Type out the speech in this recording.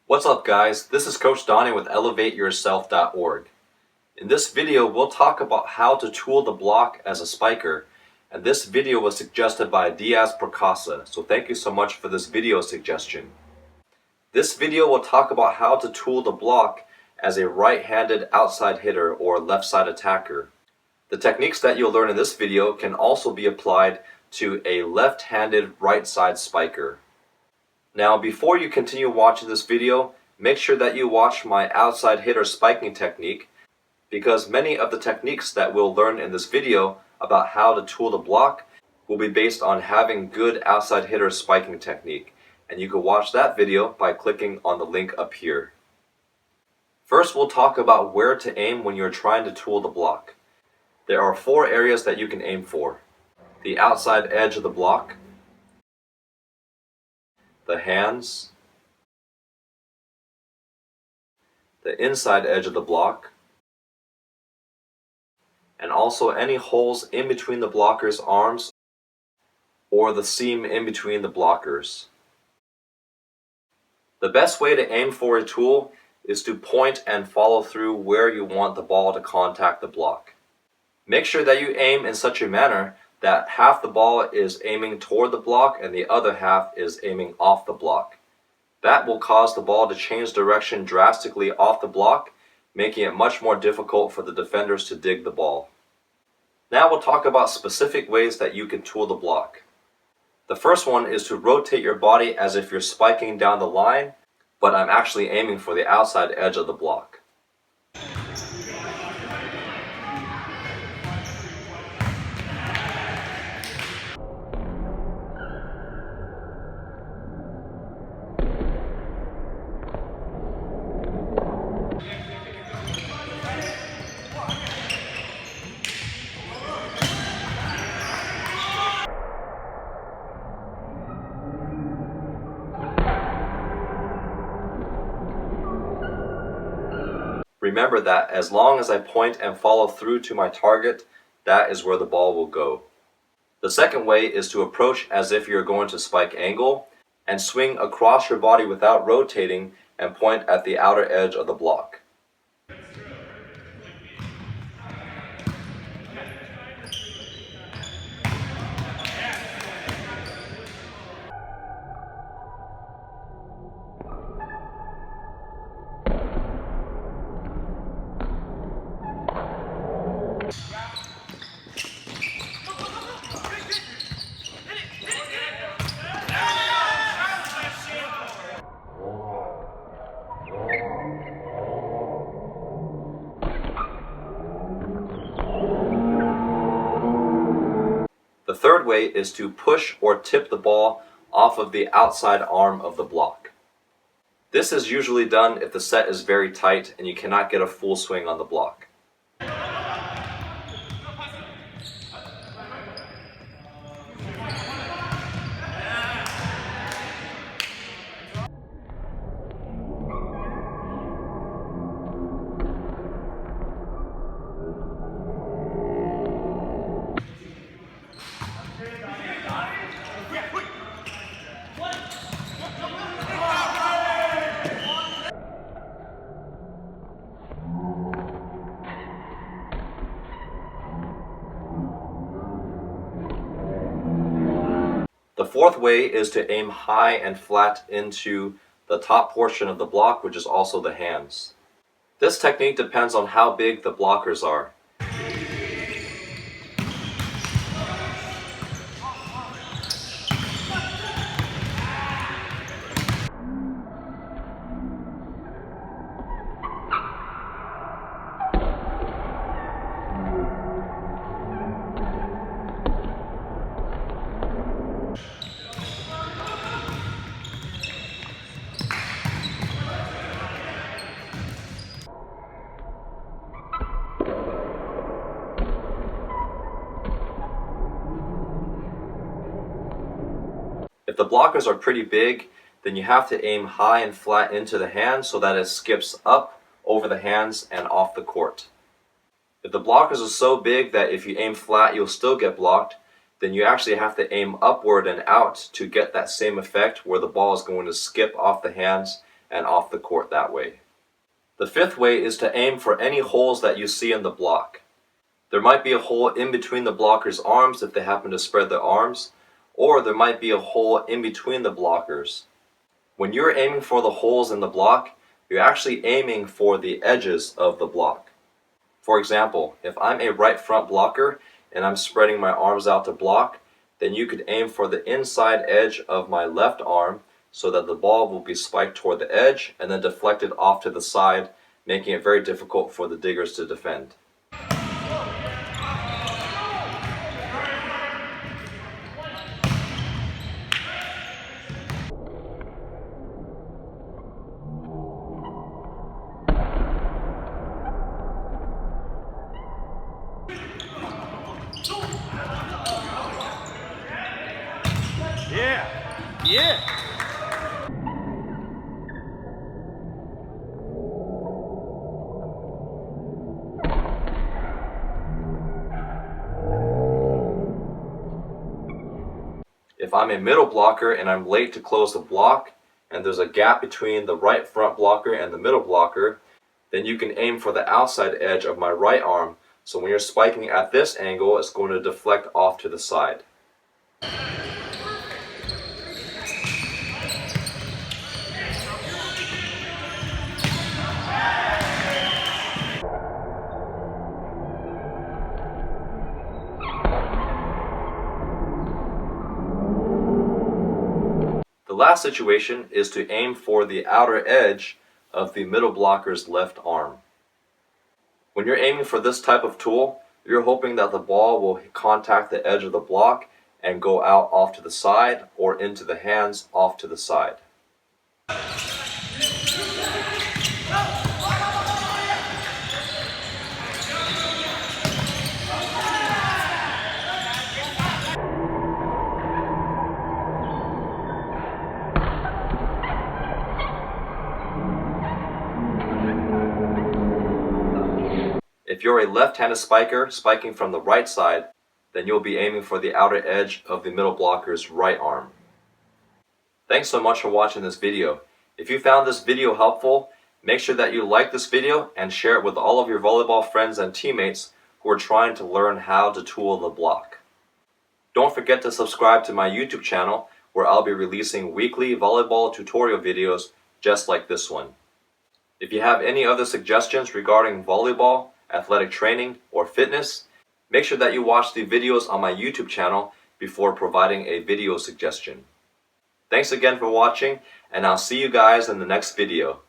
What's up guys, this is Coach Donnie with ElevateYourself.org. In this video we'll talk about how to tool the block as a spiker, and this video was suggested by Diaz Procasa, so thank you so much for this video suggestion. This video will talk about how to tool the block as a right-handed outside hitter or left side attacker. The techniques that you'll learn in this video can also be applied to a left-handed right side spiker. Now, before you continue watching this video, make sure that you watch my outside hitter spiking technique, because many of the techniques that we'll learn in this video about how to tool the block will be based on having good outside hitter spiking technique, and you can watch that video by clicking on the link up here. First, we'll talk about where to aim when you're trying to tool the block. There are 4 areas that you can aim for: the outside edge of the block, the hands, the inside edge of the block, and also any holes in between the blocker's arms or the seam in between the blockers. The best way to aim for a tool is to point and follow through where you want the ball to contact the block. Make sure that you aim in such a manner that half the ball is aiming toward the block and the other half is aiming off the block. That will cause the ball to change direction drastically off the block, making it much more difficult for the defenders to dig the ball. Now we'll talk about specific ways that you can tool the block. The first one is to rotate your body as if you're spiking down the line, but I'm actually aiming for the outside edge of the block. Remember that as long as I point and follow through to my target, that is where the ball will go. The second way is to approach as if you're going to spike angle and swing across your body without rotating and point at the outer edge of the block. The third way is to push or tip the ball off of the outside arm of the block. This is usually done if the set is very tight and you cannot get a full swing on the block. The fourth way is to aim high and flat into the top portion of the block, which is also the hands. This technique depends on how big the blockers are. If the blockers are pretty big, then you have to aim high and flat into the hands so that it skips up over the hands and off the court. If the blockers are so big that if you aim flat you'll still get blocked, then you actually have to aim upward and out to get that same effect where the ball is going to skip off the hands and off the court that way. The fifth way is to aim for any holes that you see in the block. There might be a hole in between the blocker's arms if they happen to spread their arms, or there might be a hole in between the blockers. When you're aiming for the holes in the block, you're actually aiming for the edges of the block. For example, if I'm a right front blocker and I'm spreading my arms out to block, then you could aim for the inside edge of my left arm so that the ball will be spiked toward the edge and then deflected off to the side, making it very difficult for the diggers to defend. Yeah. If I'm a middle blocker and I'm late to close the block, and there's a gap between the right front blocker and the middle blocker, then you can aim for the outside edge of my right arm, so when you're spiking at this angle, it's going to deflect off to the side. The last situation is to aim for the outer edge of the middle blocker's left arm. When you're aiming for this type of tool, you're hoping that the ball will contact the edge of the block and go out off to the side or into the hands off to the side. If you're a left-handed spiker spiking from the right side, then you'll be aiming for the outer edge of the middle blocker's right arm. Thanks so much for watching this video. If you found this video helpful, make sure that you like this video and share it with all of your volleyball friends and teammates who are trying to learn how to tool the block. Don't forget to subscribe to my YouTube channel where I'll be releasing weekly volleyball tutorial videos just like this one. If you have any other suggestions regarding volleyball, athletic training, or fitness, make sure that you watch the videos on my YouTube channel before providing a video suggestion. Thanks again for watching, and I'll see you guys in the next video.